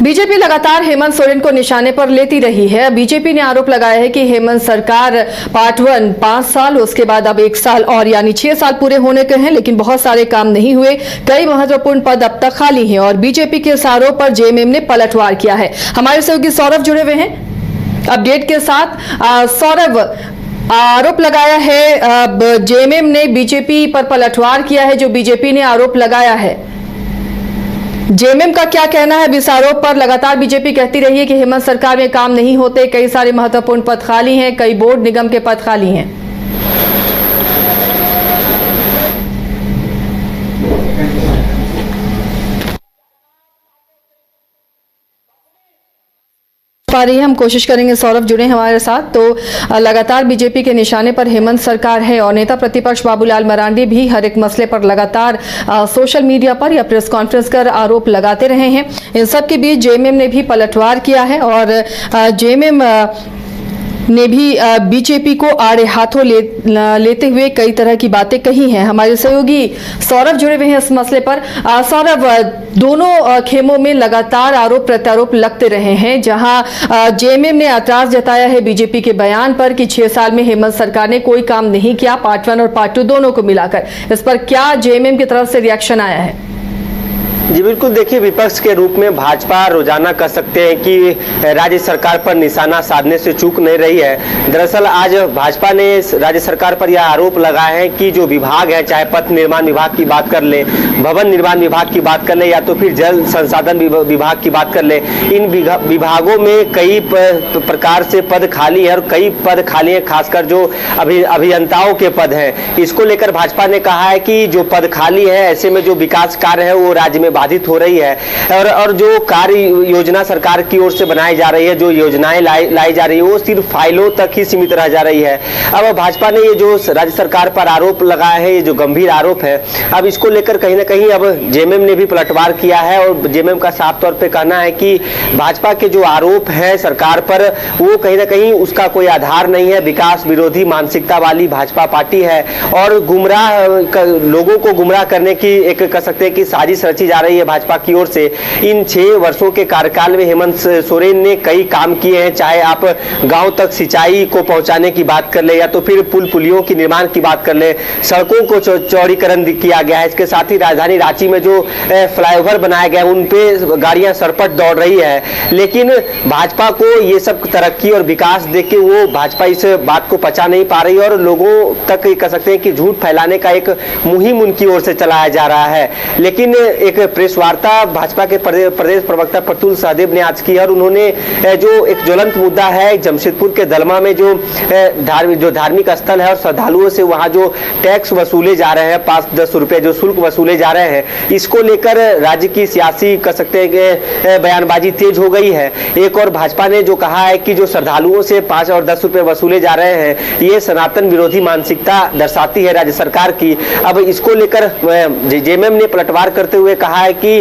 BJP लगातार हेमंत सोरेन को निशाने पर लेती रही है। बीजेपी ने आरोप लगाया है कि हेमंत सरकार पार्ट 1 5 साल, उसके बाद अब 1 साल और यानी 6 साल पूरे होने के हैं, लेकिन बहुत सारे काम नहीं हुए। कई महत्वपूर्ण पद अब तक खाली हैं और बीजेपी के इस आरोप पर जेएमएम ने पलटवार किया है। हमारे सहयोगी सौरभ जुड़े हुए हैं अपडेट के साथ। सौरभ, आरोप लगाया है जेएमएम ने बीजेपी पर पलटवार किया है, जो बीजेपी ने आरोप लगाया है। जेएमएम का क्या कहना है इस आरोप पर? लगातार बीजेपी कहती रही है कि हेमंत सरकार में काम नहीं होते, कई सारे महत्वपूर्ण पद खाली हैं, कई बोर्ड निगम के पद खाली हैं। पा रही है, हम कोशिश करेंगे सौरभ जुड़े हमारे साथ। तो लगातार बीजेपी के निशाने पर हेमंत सरकार है और नेता प्रतिपक्ष बाबूलाल मरांडी भी हर एक मसले पर लगातार सोशल मीडिया पर या प्रेस कॉन्फ्रेंस कर आरोप लगाते रहे हैं। इन सब के बीच जेएमएम ने भी पलटवार किया है और जेएमएम ने भी बीजेपी को आड़े हाथों लेते हुए कई तरह की बातें कही हैं। हमारे सहयोगी सौरभ जुड़े हुए हैं इस मसले पर। सौरभ, दोनों खेमों में लगातार आरोप प्रत्यारोप लगते रहे हैं, जहां जेएमएम ने एतराज जताया है बीजेपी के बयान पर कि 6 साल में हेमंत सरकार ने कोई काम नहीं किया, पार्ट 1 और पार्ट 2 दोनों को मिलाकर। इस पर क्या जेएमएम की तरफ से रिएक्शन आया है? जी बिल्कुल, देखिए, विपक्ष के रूप में भाजपा रोजाना कह सकते हैं कि राज्य सरकार पर निशाना साधने से चूक नहीं रही है। दरअसल आज भाजपा ने राज्य सरकार पर यह आरोप लगाया है कि जो विभाग है, चाहे पथ निर्माण विभाग की बात कर ले, भवन निर्माण विभाग की बात कर ले या तो फिर जल संसाधन विभाग की बात कर ले, इन विभागों में कई प्रकार से पद खाली है और कई पद खाली है, खासकर जो अभियंताओं के पद हैं। इसको लेकर भाजपा ने कहा है कि जो पद खाली है, ऐसे में जो विकास कार्य है वो राज्य में बाधित हो रही है और जो कार्य योजना सरकार की ओर से बनाई जा रही है, जो योजनाएं लाई जा रही है, वो सिर्फ फाइलों तक ही सीमित रह जा रही है। अब भाजपा ने ये जो राज्य सरकार पर आरोप लगाया है, ये जो गंभीर आरोप है, अब इसको लेकर कहीं ना कहीं अब जेएमएम ने भी पलटवार किया है और जेएमएम का साफ तौर पे कहना है कि भाजपा के जो आरोप है सरकार पर, वो कहीं ना कहीं उसका कोई आधार नहीं है। विकास विरोधी मानसिकता वाली भाजपा पार्टी है और लोगों को गुमराह करने की एक कह सकते हैं कि साजिश रची जा रही है भाजपा की ओर से। इन 6 वर्षों के कार्यकाल में हेमंत सोरेन ने कई काम किए हैं, चाहे आप गांव तक सिंचाई को पहुंचाने की बात कर ले या तो फिर पुल पुलियों की निर्माण की बात कर ले, सड़कों को चौड़ीकरण किया गया है। इसके साथ ही राजधानी रांची में जो फ्लाईओवर बनाया गया है, उन पे गाड़ियां सरपट दौड़ रही है। लेकिन भाजपा को ये सब तरक्की और विकास देख के वो भाजपा इस बात को पचा नहीं पा रही और लोगों तक कह सकते हैं कि झूठ फैलाने का एक मुहिम उनकी ओर से चलाया जा रहा है। लेकिन एक प्रेस वार्ता भाजपा के प्रदेश प्रवक्ता प्रतुल सहदेव ने आज की और उन्होंने जो एक ज्वलंत मुद्दा है, जमशेदपुर के दलमा में जो धार्मिक स्थल है और श्रद्धालुओं से वहां जो टैक्स वसूले जा रहे हैं, 5-10 रुपए जो शुल्क वसूले जा रहे हैं, इसको लेकर राज्य की सियासी कह सकते हैं कि बयानबाजी तेज हो गई है। एक और भाजपा ने जो कहा है कि जो श्रद्धालुओं से 5 और 10 रुपए वसूले जा रहे हैं, ये सनातन विरोधी मानसिकता दर्शाती है राज्य सरकार की। अब इसको लेकर जेएमएम ने पलटवार करते हुए कहा है कि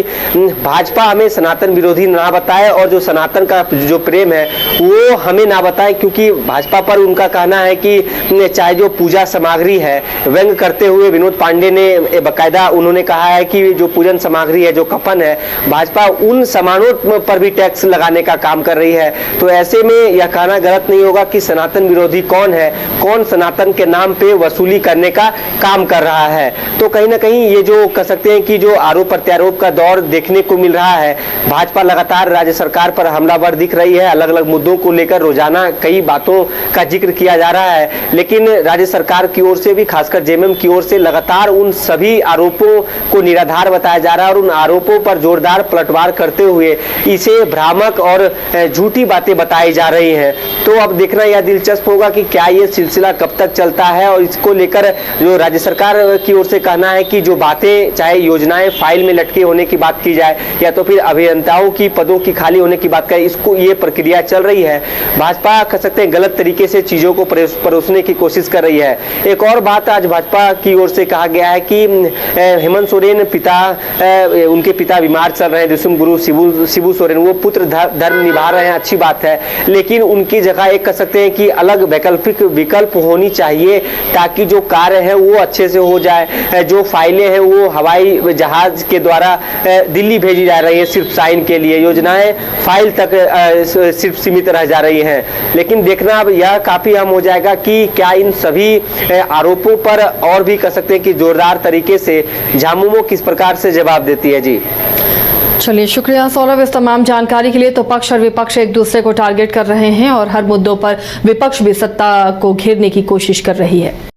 भाजपा हमें सनातन विरोधी ना बताए और जो सनातन का जो प्रेम है वो हमें ना बताए, क्योंकि भाजपा पर उनका कहना है कि चाहे जो पूजा सामग्री है, व्यंग करते हुए विनोद पांडे ने बकायदा उन्होंने कहा है कि जो पूजन सामग्री है, जो कफन है, भाजपा उन सामानों पर भी टैक्स लगाने का काम कर रही है। तो ऐसे में यह कहना गलत नहीं होगा कि सनातन विरोधी कौन है, कौन सनातन के नाम पे वसूली करने का काम कर रहा है। तो कहीं ना कहीं ये जो कह सकते हैं कि जो आरोप प्रत्यारोप का दौर देखने को मिल रहा है, भाजपा लगातार राज्य सरकार पर हमलावर दिख रही है। अलग अलग मुद्दों को लेकर रोजाना कई बातों का जिक्र किया जा रहा है, लेकिन राज्य सरकार की ओर से भी, खासकर जेएमएम की ओर से लगातार उन सभी आरोपों को निराधार बताया जा रहा है और उन आरोपों पर जोरदार पलटवार करते हुए इसे भ्रामक और झूठी बातें बताई जा रही हैं। तो अब देखना यह दिलचस्प होगा कि क्या ये सिलसिला कब तक चलता है और इसको लेकर जो राज्य सरकार की ओर से कहना है कि जो बातें, चाहे योजनाएं फाइल में लटके होने की बात की जाए या तो फिर अभियंताओं की पदों की खाली होने की बात करें, इसको ये प्रक्रिया चल रही है। भाजपा कह सकते हैं गलत तरीके से चीजों को परोसने की कोशिश कर रही है। एक और बात आज भाजपा की ओर से कहा गया है कि हेमंत सोरेन उनके पिता बीमार चल रहे हैं, दिसुम गुरु शिबू सोरेन, वो पुत्र धर्म निभा रहे हैं, अच्छी बात है, लेकिन उनकी जगह एक कह सकते हैं कि अलग वैकल्पिक विकल्प होनी चाहिए ताकि जो कार्य है वो अच्छे से हो जाए। जो फाइलें हैं वो हवाई जहाज के द्वारा योजना दिल्ली भेजी जा रही है सिर्फ साइन के लिए, योजनाएं फाइल तक सिर्फ सीमित रह जा रही हैं। लेकिन देखना अब यह काफ़ी अहम हो जाएगा कि क्या इन सभी आरोपों पर और भी कह सकते हैं कि जोरदार तरीके से झामुमो किस प्रकार से जवाब देती है। जी चलिए, शुक्रिया सौरभ इस तमाम जानकारी के लिए। तो पक्ष और विपक्ष एक दूसरे को टारगेट कर रहे हैं और हर मुद्दों पर विपक्ष भी सत्ता को घेरने की कोशिश कर रही है।